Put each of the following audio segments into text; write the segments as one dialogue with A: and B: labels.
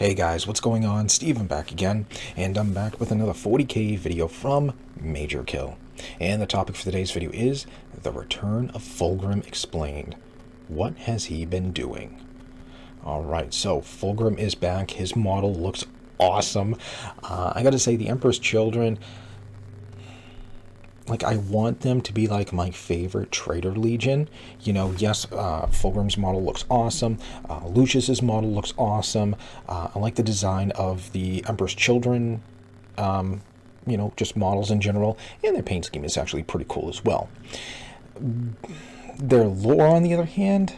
A: Hey guys, what's going on? Steven back again, and I'm back with another 40k video from Major Kill. And the topic for today's video is the return of Fulgrim explained. What has he been doing? Alright, so Fulgrim is back. His model looks awesome. I gotta say, the Emperor's Children, like, I want them to be like my favorite Traitor Legion. You know, yes, Fulgrim's model looks awesome. Lucius's model looks awesome. I like the design of the Emperor's Children, you know, just models in general. And their paint scheme is actually pretty cool as well. Their lore, on the other hand,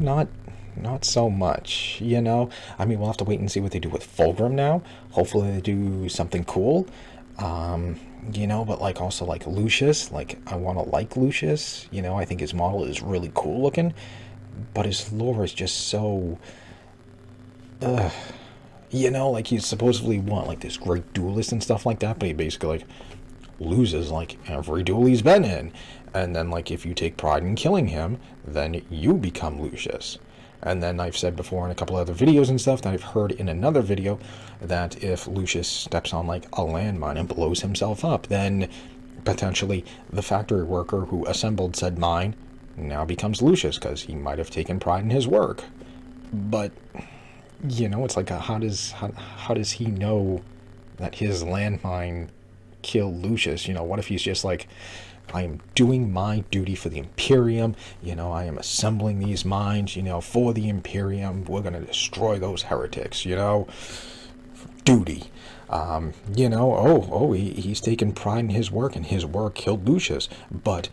A: not so much, you know. I mean, we'll have to wait and see what they do with Fulgrim now. Hopefully they do something cool. You know, but like also like Lucius, like I want to like Lucius, you know. I think his model is really cool looking, but his lore is just so you know, like he's supposedly like this great duelist and stuff like that, but he basically like loses like every duel he's been in. And then like if you take pride in killing him, then you become Lucius. And then I've said before in a couple other videos and stuff that I've heard in another video that if Lucius steps on like a landmine and blows himself up, then potentially the factory worker who assembled said mine now becomes Lucius because he might have taken pride in his work. But you know, it's like how does he know that his landmine killed Lucius? You know, what if he's just like, I am doing my duty for the Imperium, you know, I am assembling these mines, you know, for the Imperium, we're going to destroy those heretics, you know, duty. You know, he's taken pride in his work, and his work killed Lucius, but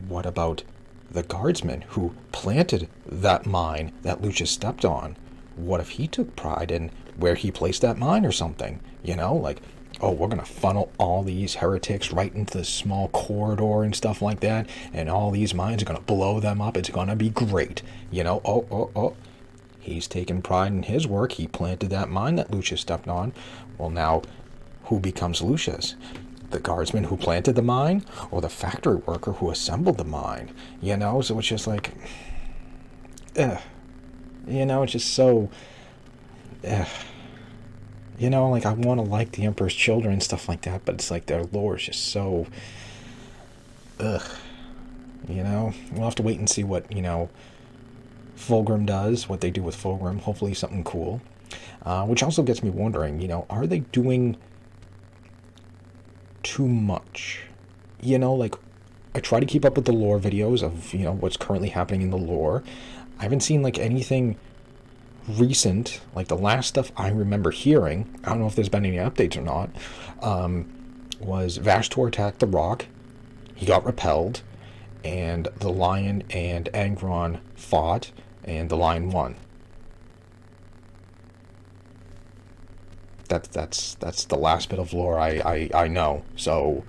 A: what about the guardsman who planted that mine that Lucius stepped on? What if he took pride in where he placed that mine or something, you know, like, oh, we're going to funnel all these heretics right into this small corridor and stuff like that, and all these mines are going to blow them up. It's going to be great. You know, oh. He's taken pride in his work. He planted that mine that Lucius stepped on. Well, now, who becomes Lucius? The guardsman who planted the mine, or the factory worker who assembled the mine? You know, so it's just like, you know, it's just so, you know, like I want to like the Emperor's Children and stuff like that, but it's like their lore is just so, you know. We'll have to wait and see what, you know, Fulgrim does, what they do with Fulgrim. Hopefully something cool. Which also gets me wondering, you know, are they doing too much? You know, like, I try to keep up with the lore videos of, you know, what's currently happening in the lore. I haven't seen, like, anything recent. Like, the last stuff I remember hearing, I don't know if there's been any updates or not, was Vashtor attacked the rock, he got repelled, and the lion and Angron fought, and the lion won. That's the last bit of lore I know. So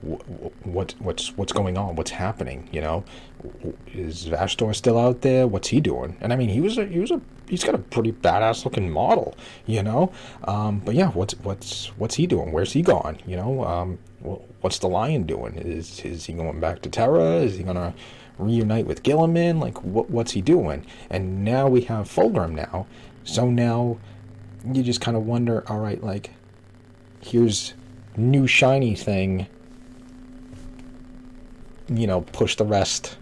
A: what's going on? What's happening? You know, is Vashtor still out there? What's he doing? And I mean, he's got a pretty badass looking model, you know. But yeah, what's he doing? Where's he gone? You know, what's the lion doing? Is he going back to Terra? Is he gonna reunite with Gilliman? Like, what's he doing? And now we have Fulgrim now, so now you just kind of wonder, all right, like, here's new shiny thing, you know, push the rest,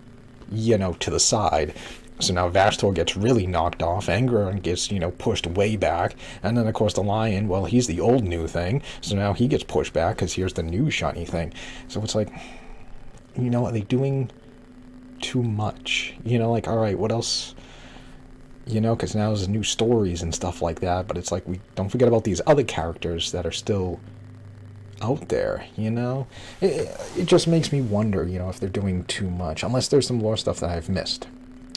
A: you know, to the side. So now Vashtor gets really knocked off, Angron gets, you know, pushed way back, and then of course the lion, well, he's the old new thing, so now he gets pushed back because here's the new shiny thing. So it's like, you know, are they doing too much? You know, like, all right, what else? You know, because now there's new stories and stuff like that, but it's like, we don't forget about these other characters that are still out there, you know. It just makes me wonder, you know, if they're doing too much, unless there's some lore stuff that I've missed.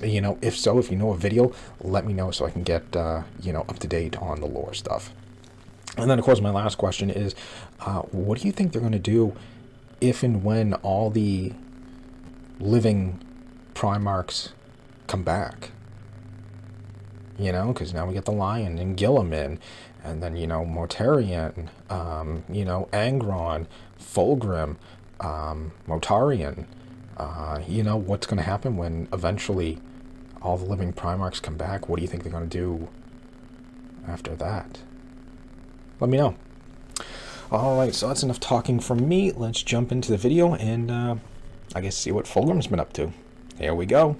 A: You know, if so, if you know a video, let me know so I can get, you know, up to date on the lore stuff. And then, of course, my last question is, what do you think they're going to do if and when all the living Primarchs come back? You know, because now we get the lion and Gilliman, and then, you know, Mortarion, you know, Angron, Fulgrim, Motarian. You know, what's going to happen when eventually all the living Primarchs come back, what do you think they're going to do after that? Let me know. Alright, so that's enough talking from me. Let's jump into the video and, I guess, see what Fulgrim's been up to. Here we go.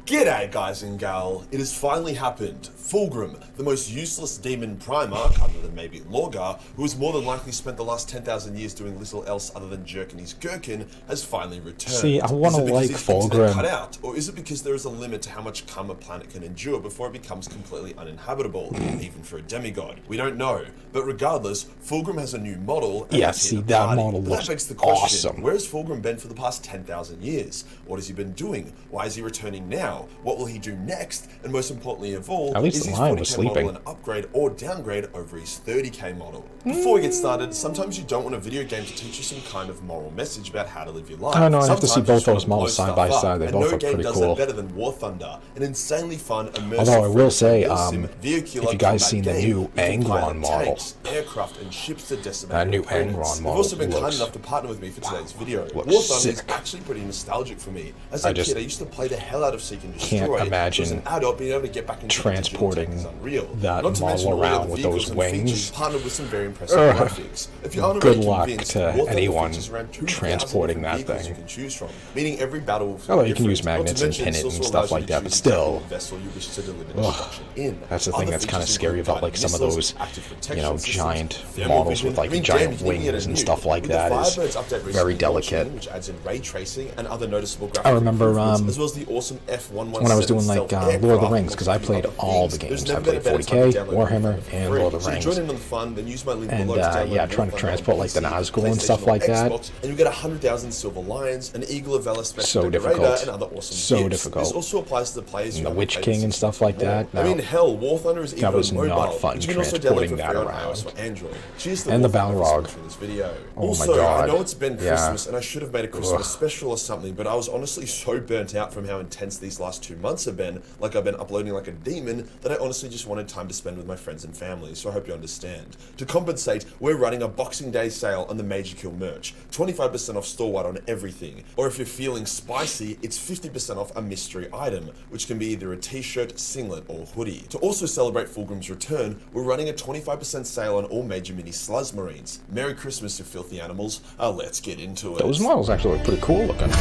B: G'day guys and gal, it has finally happened. Fulgrim, the most useless demon Primarch, other than maybe Lorgar, who has more than likely spent the last 10,000 years doing little else other than jerking his gherkin, has finally returned.
A: See, I want to like Fulgrim.
B: Cut out, or is it because there is a limit to how much cum a planet can endure before it becomes completely uninhabitable, even for a demigod? We don't know, but regardless, Fulgrim has a new model.
A: Yeah, see, that model looks
B: begs the question,
A: awesome.
B: where has Fulgrim been for the past 10,000 years? What has he been doing? Why is he returning now? What will he do next? And most importantly of all,
A: at least
B: is
A: the
B: his
A: lion
B: 40k
A: was sleeping.
B: model an upgrade or downgrade over his 30k model? Before we get started, sometimes you don't want a video game to teach you some kind of moral message about how to live your life.
A: I know, I have to
B: Sometimes
A: see
B: you
A: both
B: just wanna
A: those models
B: blow
A: side by
B: stuff
A: side.
B: up,
A: They
B: and
A: both
B: no
A: look
B: game
A: pretty
B: does
A: cool.
B: that better than War Thunder, an insanely fun, immersive.
A: Although I will say,
B: if
A: you guys seen the new Angron model,
B: tanks, aircraft, and ships to decimate
A: that new
B: opponents.
A: Angron
B: They've
A: model
B: also been kind
A: looks,
B: enough to partner with me for today's video.
A: looks
B: War Thunder is
A: sick.
B: actually pretty nostalgic for me. As a kid, I used to play the hell out of Seek and Destroy.
A: Can't imagine
B: as an adult, being able to get back into
A: transporting
B: Not
A: that
B: to mention
A: model
B: all the
A: around
B: other
A: with
B: vehicles
A: those
B: and
A: wings.
B: features partnered with some very impressive graphics. If you aren't
A: Good
B: already
A: luck
B: convinced,
A: to
B: War Thunder
A: anyone
B: features around 2,000
A: transporting that
B: vehicles
A: thing.
B: you can choose from, meaning every battle will feel
A: Although you can use
B: different.
A: magnets
B: Not
A: and
B: to mention,
A: pin
B: this
A: it and
B: also
A: stuff
B: allows you
A: like
B: to
A: that, but
B: choose
A: still.
B: what vessel you wish to deliver destruction in.
A: That's the thing
B: Other
A: that's kind of
B: features
A: scary
B: include
A: about like some of
B: guided
A: those,
B: missiles, active
A: you
B: protection
A: know,
B: systems,
A: giant
B: thermal
A: models
B: vision.
A: with like
B: I mean,
A: giant
B: damn, you can get
A: wings
B: a
A: and
B: nuke.
A: stuff like
B: With the
A: that is
B: Firebirds update
A: very
B: recently
A: delicate.
B: launching, which adds in ray tracing and other noticeable graphic
A: I remember
B: improvements, as well as the awesome F117
A: when I was doing like
B: stealth
A: Lord of the
B: aircraft
A: Rings, because I
B: and
A: played
B: other
A: all the
B: things.
A: games.
B: There's
A: I
B: never been
A: played
B: a better time
A: 40k,
B: to download
A: Warhammer,
B: for
A: and
B: free.
A: Lord of the
B: So
A: Rings.
B: join in on the fun, then use my link
A: And
B: below to download
A: yeah,
B: War
A: trying to
B: Thunder
A: transport
B: on
A: like the
B: PC,
A: Nazgul and
B: PlayStation,
A: stuff
B: or
A: like that.
B: Xbox, and you get 100,000 silver lions, an Eagle of Valor special
A: So
B: decorator,
A: difficult.
B: and other awesome
A: So
B: gifts.
A: difficult.
B: This also applies to the players who
A: The
B: haven't
A: Witch
B: played
A: King and
B: since
A: stuff like that.
B: I mean, hell, War Thunder is even
A: was
B: on
A: not
B: mobile,
A: fun
B: which you can also download
A: transporting
B: for
A: that
B: free on
A: around.
B: iOS or Android. Cheers to
A: And the
B: War Thunder for
A: Balrog.
B: sponsoring this video.
A: Oh my
B: Also,
A: God.
B: I know it's been
A: Yeah.
B: Christmas, and I should have made a Christmas special or something, but I was honestly so burnt out from how intense these last 2 months have been, like I've been uploading like a demon, that I honestly just wanted time to spend with my friends and family, so I hope you understand. To compensate, we're running a Boxing Day sale on the Major Kill merch, 25% off store-wide on everything, or if you're feeling spicy, it's 50% off a mystery item, which can be either a t-shirt, singlet, or hoodie. To also celebrate Fulgrim's return, we're running a 25% sale on all major mini Sluzz Marines. Merry Christmas, you filthy animals. Let's get into it.
A: Those models actually look pretty cool looking.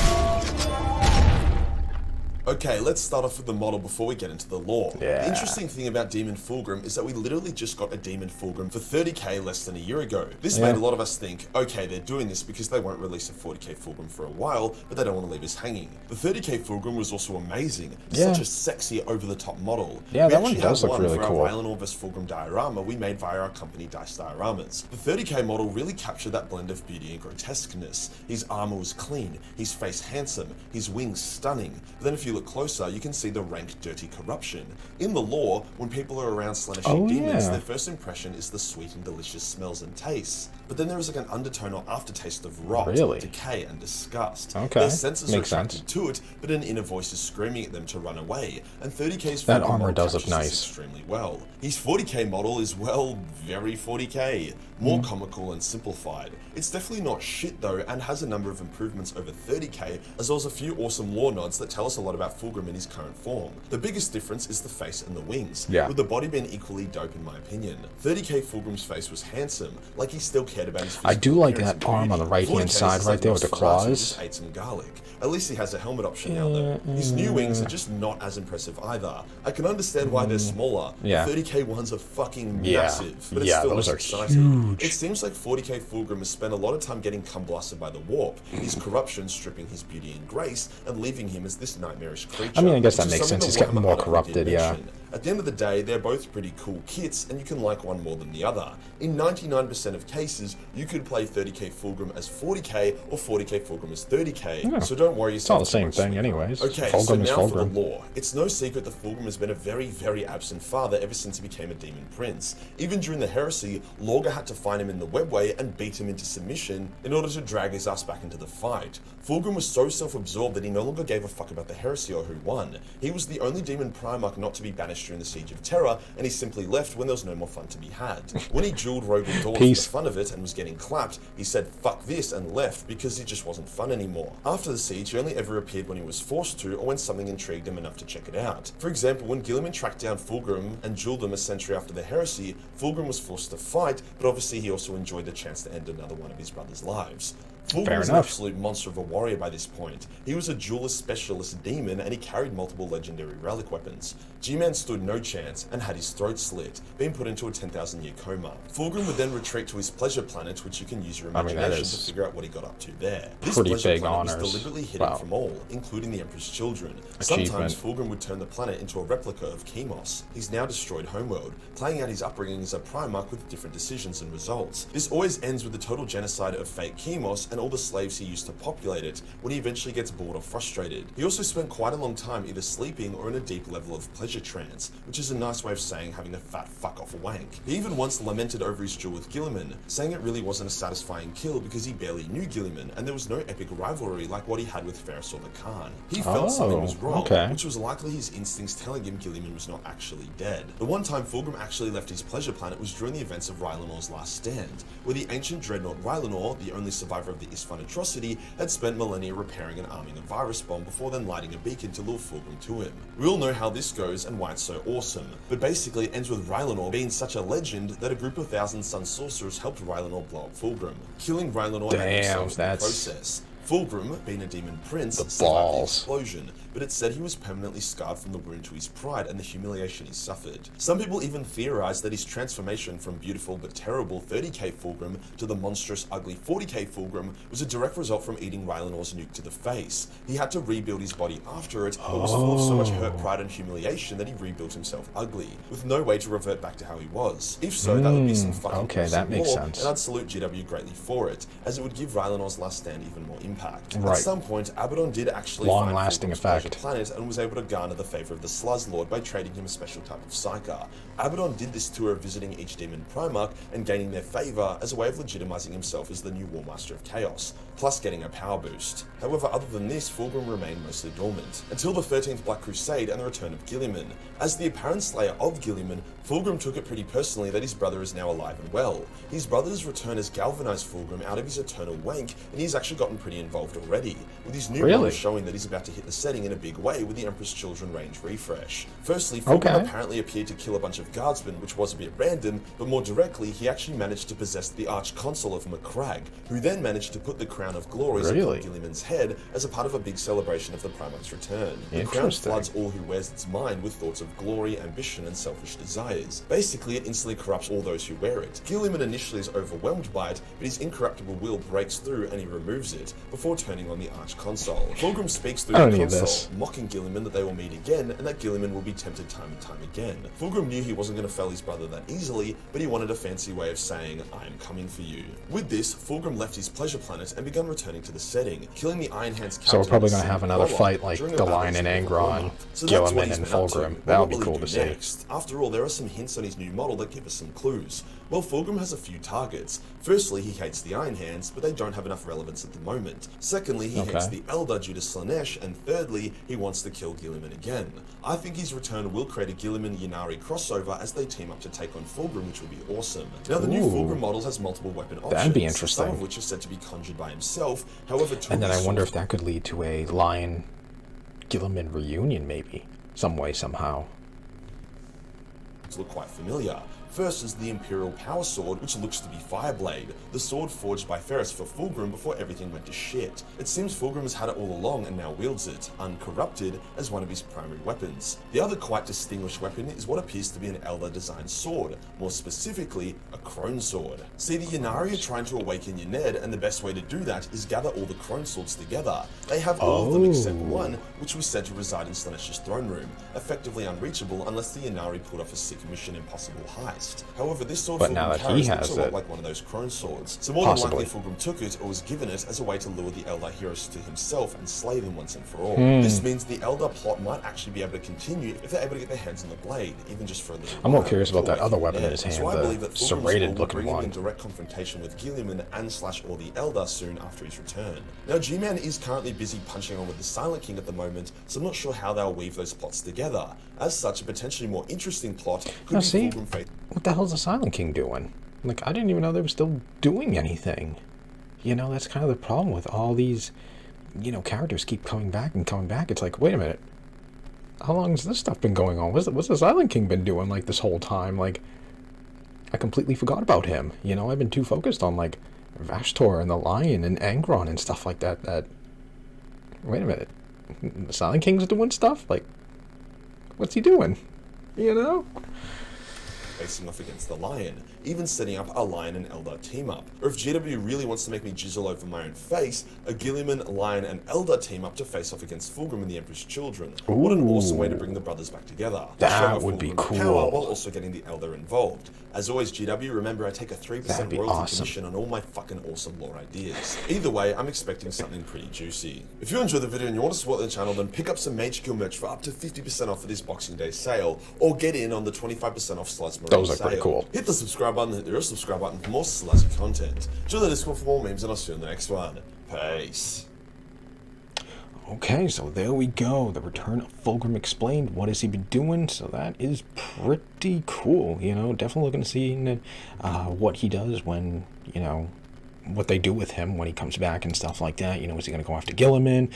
B: Okay, let's start off with the model before we get into the lore.
A: Yeah.
B: The interesting thing about Demon Fulgrim is that we literally just got a Demon Fulgrim for 30k less than a year ago. This made a lot of us think, okay, they're doing this because they won't release a 40k Fulgrim for a while, but they don't want to leave us hanging. The 30k Fulgrim was also amazing. It's such a sexy, over-the-top model.
A: Yeah,
B: we
A: that one
B: actually
A: does
B: have
A: look
B: one
A: really
B: for
A: cool.
B: our Valinor vs Fulgrim diorama we made via our company Dice Dioramas. The 30k model really captured that blend of beauty and grotesqueness. His armor was clean, his face handsome, his wings stunning. But then if you look closer, you can see the rank dirty corruption. In the lore, when people are around slenishing demons, their first impression is the sweet and delicious smells and tastes. But then there is like an undertone or aftertaste of rot, decay, and disgust. Their senses are attracted to it, but an inner voice is screaming at them to run away. And 30k's
A: that armor does look nice.
B: Extremely well. His 40k model is, well, very 40k. More comical and simplified. It's definitely not shit though, and has a number of improvements over 30k, as well as a few awesome lore nods that tell us a lot about Fulgrim in his current form. The biggest difference is the face and the wings, with the body being equally dope in my opinion. 30k Fulgrim's face was handsome, like he still cared about his physical
A: I do like
B: appearance
A: that arm on the right hand side right there with the claws.
B: Just ate some garlic. At least he has a helmet option now though. His new wings are just not as impressive either. I can understand why they're smaller. The 30k ones are fucking massive, but it's still less exciting. It seems like 40k Fulgrim has spent a lot of time getting cum-blasted by the warp, his corruption stripping his beauty and grace, and leaving him as this nightmarish creature.
A: I mean, I guess that makes sense. He's getting more corrupted,
B: At the end of the day, they're both pretty cool kits, and you can like one more than the other. In 99% of cases, you could play 30k Fulgrim as 40k, or 40k Fulgrim as 30k, so don't worry yourself.
A: It's all the same thing anyways.
B: Okay,
A: Fulgrim
B: so
A: is
B: now for the
A: Fulgrim.
B: lore. It's no secret that Fulgrim has been a very, very absent father ever since he became a demon prince. Even during the heresy, Lorgar had to find him in the webway and beat him into submission in order to drag his ass back into the fight. Fulgrim was so self-absorbed that he no longer gave a fuck about the heresy or who won. He was the only demon Primarch not to be banished Force during the Siege of Terra, and he simply left when there was no more fun to be had. When he dueled Rogel Dawn for the fun of it and was getting clapped, he said fuck this and left because it just wasn't fun anymore. After the siege, he only ever appeared when he was forced to or when something intrigued him enough to check it out. For example, when Guilliman tracked down Fulgrim and dueled him a century after the heresy, Fulgrim was forced to fight, but obviously he also enjoyed the chance to end another one of his brother's lives. Fulgrim was an absolute monster of a warrior by this point. He was a duelist specialist demon and he carried multiple legendary relic weapons. G-Man stood no chance and had his throat slit, being put into a 10,000 year coma. Fulgrim would then retreat to his pleasure planet, which you can use your imagination to figure out what he got up to there. This pleasure planet was deliberately hidden from all, including the Emperor's children. Sometimes Fulgrim would turn the planet into a replica of Chemos, his now destroyed homeworld, playing out his upbringing as a Primarch with different decisions and results. This always ends with the total genocide of fake Chemos and all the slaves he used to populate it when he eventually gets bored or frustrated. He also spent quite a long time either sleeping or in a deep level of pleasure trance, which is a nice way of saying having a fat fuck off wank. He even once lamented over his duel with Guilliman, saying it really wasn't a satisfying kill because he barely knew Guilliman and there was no epic rivalry like what he had with Ferris or the Khan. He felt something was wrong, which was likely his instincts telling him Guilliman was not actually dead. The one time Fulgrim actually left his pleasure planet was during the events of Rylanor's Last Stand, where the ancient dreadnought Rylanor, the only survivor of the Isfan atrocity, had spent millennia repairing and arming a virus bomb before then lighting a beacon to lure Fulgrim to him. We all know how this goes and why it's so awesome, but basically it ends with Rylanor being such a legend that a group of Thousand Sun sorcerers helped Rylanor blow up Fulgrim, killing Rylanor and themselves in the process. Fulgrim, being a demon prince, survived the explosion, but it said he was permanently scarred from the wound to his pride and the humiliation he suffered. Some people even theorized that his transformation from beautiful but terrible 30k Fulgrim to the monstrous, ugly 40k Fulgrim was a direct result from eating Rylanor's nuke to the face. He had to rebuild his body after it, but was full of so much hurt, pride, and humiliation that he rebuilt himself ugly, with no way to revert back to how he was. If so, that would be some fucking
A: that makes sense.
B: And I'd salute GW greatly for it, as it would give Rylanor's Last Stand even more impact. At some point, Abaddon did actually
A: long-lasting effect
B: planet and was able to garner the favor of the Sluz Lord by trading him a special type of Psyker. Abaddon did this tour of visiting each demon Primarch and gaining their favor as a way of legitimizing himself as the new War Master of Chaos, plus getting a power boost. However, other than this, Fulgrim remained mostly dormant, until the 13th Black Crusade and the return of Guilliman. As the apparent slayer of Guilliman, Fulgrim took it pretty personally that his brother is now alive and well. His brother's return has galvanized Fulgrim out of his eternal wank, and he's actually gotten pretty involved already, with his new model showing that he's about to hit the setting in a big way with the Emperor's Children range refresh. Firstly, Fulgrim apparently appeared to kill a bunch of guardsmen, which was a bit random, but more directly, he actually managed to possess the Arch-Consul of Macragge, who then managed to put the Crown of Glories upon Guilliman's head as a part of a big celebration of the Primarch's return. The crown floods all who wears its mind with thoughts of glory, ambition, and selfish desires. Basically, it instantly corrupts all those who wear it. Guilliman initially is overwhelmed by it, but his incorruptible will breaks through and he removes it, before turning on the Arch-Consul. Fulgrim speaks through the console, mocking Guilliman that they will meet again, and that Guilliman will be tempted time and time again. Fulgrim knew he wasn't going to fell his brother that easily, but he wanted a fancy way of saying, I am coming for you. With this, Fulgrim left his pleasure planet and began returning to the setting, killing the Iron Hands captain.
A: So we're probably going to have another fight like the Lion and Angron, Guilliman and Fulgrim. That would be cool to see.
B: After all, there are some hints on his new model that give us some clues. Well, Fulgrim has a few targets. Firstly, he hates the Iron Hands, but they don't have enough relevance at the moment. Secondly, he hates the Eldar due to Slanesh, and thirdly, he wants to kill Guilliman again. I think his return will create a Guilliman-Ynnari crossover as they team up to take on Fulgrim, which will be awesome. Now, the new Fulgrim model has multiple weapon options,
A: that'd be interesting.
B: Some of which are said to be conjured by himself. However,
A: and then I wonder if that could lead to a Lion-Guilliman reunion, maybe, some way, somehow.
B: Look quite familiar. First is the Imperial Power Sword, which looks to be Fireblade, the sword forged by Ferris for Fulgrim before everything went to shit. It seems Fulgrim has had it all along and now wields it, uncorrupted, as one of his primary weapons. The other quite distinguished weapon is what appears to be an Eldar-designed sword, more specifically, a Crone Sword. See, the Ynnari are trying to awaken Yned, and the best way to do that is gather all the Crone Swords together. They have all of them except one, which was said to reside in Slanesh's throne room, effectively unreachable unless the Ynnari pulled off a sick Mission Impossible heist. past. However, this sword
A: But now
B: Fulgrim
A: that he
B: carries looks
A: has
B: a lot
A: it,
B: like one of those crone swords. So more
A: possibly.
B: than likely Fulgrim took it or was given it as a way to lure the Eldar heroes to himself and slay them once and for all. This means the Eldar plot might actually be able to continue if they're able to get their hands on the blade, even just for a little
A: I'm
B: while.
A: more curious about that other weapon in his hand,
B: So I believe
A: the
B: that Fulgrim's
A: serrated
B: will
A: looking
B: bring him in
A: one.
B: direct confrontation with Guilliman and / or the Eldar soon after his return. Now G-Man is currently busy punching on with the Silent King at the moment, so I'm not sure how they'll weave those plots together. As such, a potentially more interesting plot could
A: Now
B: be
A: see,
B: Fulgrim face.
A: what the hell's the Silent King doing? Like, I didn't even know they were still doing anything. You know, that's kind of the problem with all these, you know, characters keep coming back and coming back. It's like, wait a minute. How long has this stuff been going on? What's the Silent King been doing, like, this whole time? Like, I completely forgot about him. You know, I've been too focused on, like, Vashtor and the Lion and Angron and stuff like that, wait a minute. The Silent King's doing stuff? Like, what's he doing? You know?
B: Facing off against the Lion, even setting up a Lion and Eldar team up. Or if GW really wants to make me jizzle over my own face, a Guilliman, Lion and Eldar team up to face off against Fulgrim and the Emperor's Children. What an awesome way to bring the brothers back together.
A: That would be cool.
B: Power while also getting the Eldar involved. As always, GW, remember I take a 3% royalty commission on all my fucking awesome lore ideas. Either way, I'm expecting something pretty juicy. If you enjoyed the video and you want to support the channel, then pick up some Mage Kill merch for up to 50% off for this Boxing Day sale, or get in on the 25% off Sluts Marine
A: Those are
B: sale.
A: pretty cool.
B: Hit the subscribe button, hit the subscribe button for more slutty content. Join the Discord for more memes, and I'll see you in the next one. Peace.
A: Okay, so there we go. The return of Fulgrim explained. What has he been doing? So that is pretty cool. You know, definitely looking to see what he does when, you know, what they do with him when he comes back and stuff like that. You know, is he going to go after Guilliman?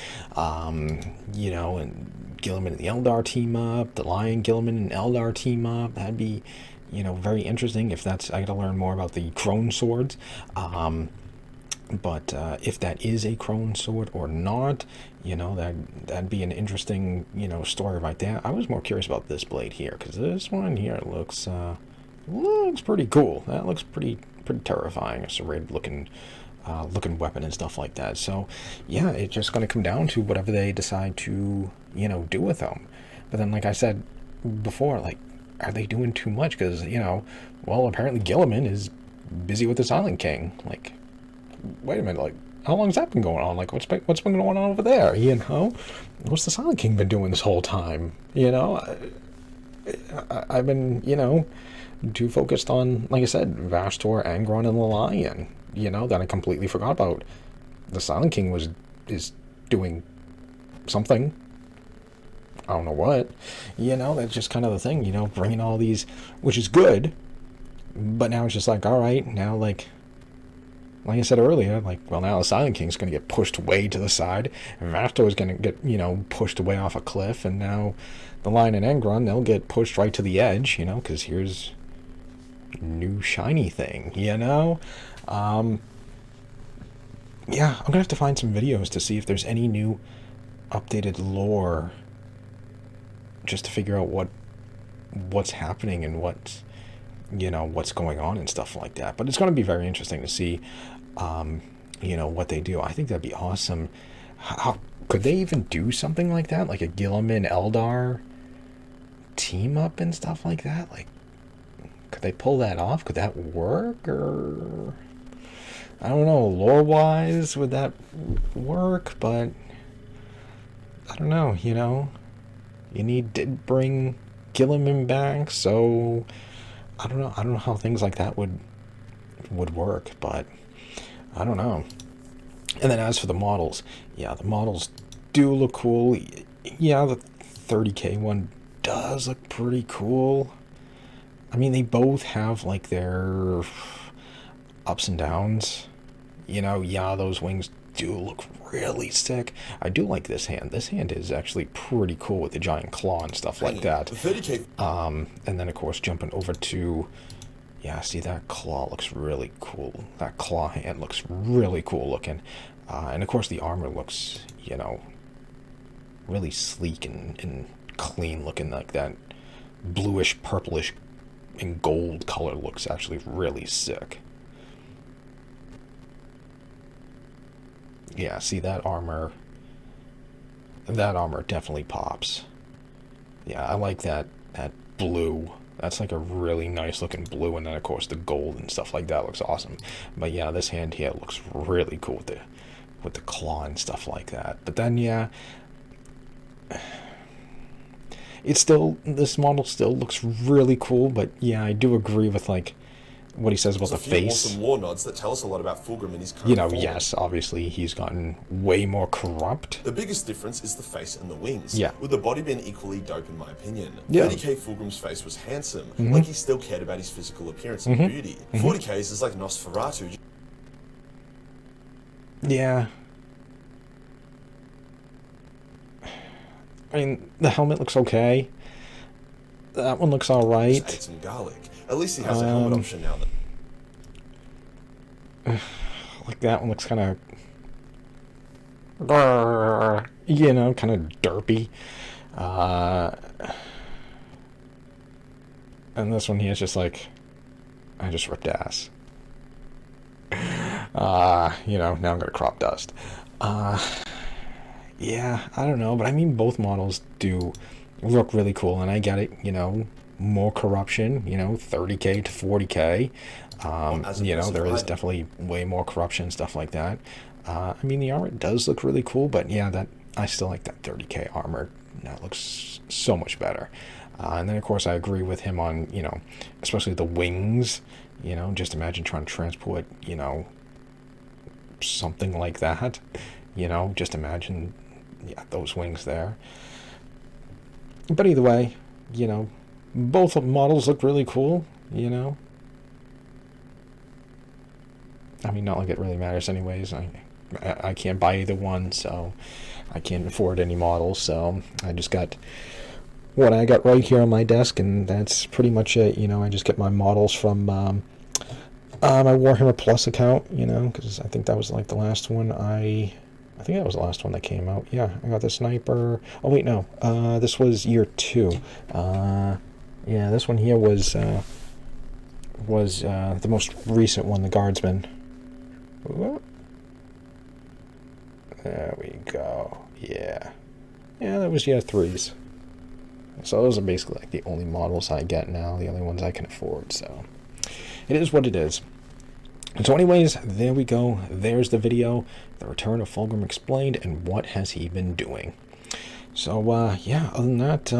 A: You know, and Guilliman and the Eldar team up. The Lion, Guilliman, and Eldar team up. That'd be, you know, very interesting. If that's, I got to learn more about the crone swords. But if that is a crone sword or not, you know, that'd be an interesting, you know, story right there. I was more curious about this blade here, because this one here looks pretty cool. That looks pretty terrifying. A serrated looking weapon and stuff like that. So yeah, it's just going to come down to whatever they decide to, you know, do with them. But then, like I said before, like, are they doing too much? Because, you know, well, apparently Guilliman is busy with the Silent King. Like, wait a minute, like, how long's that been going on? Like, what's been going on over there, you know? What's the Silent King been doing this whole time, you know? I've been, you know, too focused on, like I said, Vashtor, Angron, and the Lion, you know, that I completely forgot about. The Silent King is doing something. I don't know what, you know, that's just kind of the thing, you know, bringing all these, which is good, but now it's just like, all right, now, like I said earlier, like, well, now the Silent King's going to get pushed way to the side, and Vashtor is going to get, you know, pushed away off a cliff, and now the Lion and Angron, they'll get pushed right to the edge, you know, because here's new shiny thing, you know? Yeah, I'm going to have to find some videos to see if there's any new updated lore, just to figure out what's happening and what's, you know, what's going on and stuff like that. But it's going to be very interesting to see, you know, what they do. I think that'd be awesome. How could they even do something like that, like a Guilliman Eldar team up and stuff like that? Like, could they pull that off? Could that work? Or I don't know, lore wise, would that work? But I don't know, you know, you need to bring Guilliman back, so I don't know how things like that would work, but I don't know. And then as for the models, yeah, the models do look cool. Yeah, the 30k one does look pretty cool. I mean, they both have, like, their ups and downs. You know, yeah, those wings do look really sick. I do like this hand. This hand is actually pretty cool with the giant claw and stuff like that.
B: The 30k.
A: And then, of course, jumping over to, yeah, see, that claw looks really cool. That claw hand looks really cool looking. And, of course, the armor looks, you know, really sleek and clean looking. Like that bluish, purplish, and gold color looks actually really sick. Yeah, see, that armor definitely pops. Yeah, I like that blue That's like a really nice looking blue, and then of course the gold and stuff like that looks awesome. But yeah, this hand here looks really cool with the claw and stuff like that. But then yeah, this model still looks really cool. But yeah, I do agree with like what he says about the face.
B: Awesome lore nods that tell us a lot about Fulgrim in his current form.
A: Yes, obviously he's gotten way more corrupt.
B: The biggest difference is the face and the wings.
A: Yeah.
B: With the body being equally dope in my opinion.
A: Yeah.
B: 30k Fulgrim's face was handsome, like he still cared about his physical appearance and beauty. 40k's is like Nosferatu.
A: Yeah. I mean, the helmet looks okay. That one looks alright.
B: Ate some garlic. At least he has a helmet option now.
A: Like that one looks kind of, you know, kind of derpy. And this one here is just like, I just ripped ass. You know, now I'm gonna crop dust. Yeah, I don't know, but I mean, both models do look really cool, and I get it, you know, more corruption, you know, 30k to 40k. You know, there is definitely way more corruption and stuff like that. I mean, the armor does look really cool, but yeah, I still like that 30k armor. That looks so much better. And then, of course, I agree with him on, you know, especially the wings. You know, just imagine trying to transport, you know, something like that. You know, just imagine, yeah, those wings there. But either way, you know, both models look really cool, you know. I mean, not like it really matters anyways. I can't buy either one, so I can't afford any models, so I just got what I got right here on my desk, and that's pretty much it. You know, I just get my models from my Warhammer Plus account, you know, because I think that was like the last one I think that was the last one that came out. Yeah, I got the sniper. Oh wait, no, this was year 2. Yeah, this one here was the most recent one, the Guardsman. There we go. Yeah, that was year 3s. So those are basically like the only models I get now, the only ones I can afford. So it is what it is. And so anyways, there we go. There's the video, the return of Fulgrim explained, and what has he been doing. So yeah, other than that,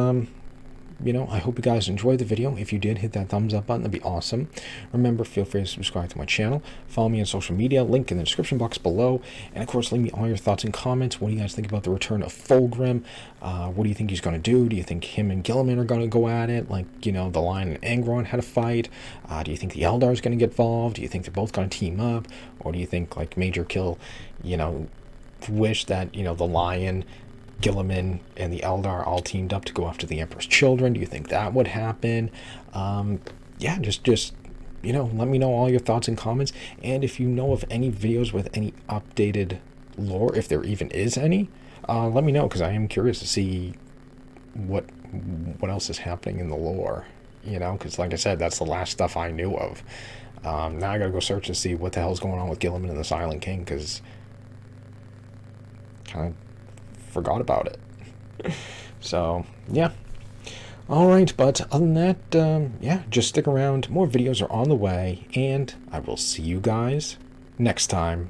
A: you know, I hope you guys enjoyed the video. If you did, hit that thumbs up button. That'd be awesome. Remember, feel free to subscribe to my channel. Follow me on social media. Link in the description box below. And, of course, leave me all your thoughts and comments. What do you guys think about the return of Fulgrim? What do you think he's going to do? Do you think him and Guilliman are going to go at it? Like, you know, the Lion and Angron had a fight. Do you think the Eldar is going to get involved? Do you think they're both going to team up? Or do you think, like, Major Kill, you know, wish that, you know, the Lion, Guilliman, and the Eldar all teamed up to go after the Emperor's children? Do you think that would happen? Yeah, just you know, let me know all your thoughts and comments. And if you know of any videos with any updated lore, if there even is any, let me know, because I am curious to see what else is happening in the lore. You know, because like I said, that's the last stuff I knew of. Now I gotta go search and see what the hell's going on with Guilliman and the Silent King, because kind of forgot about it. So yeah, all right, but other than that, yeah, just stick around. More videos are on the way, and I will see you guys next time.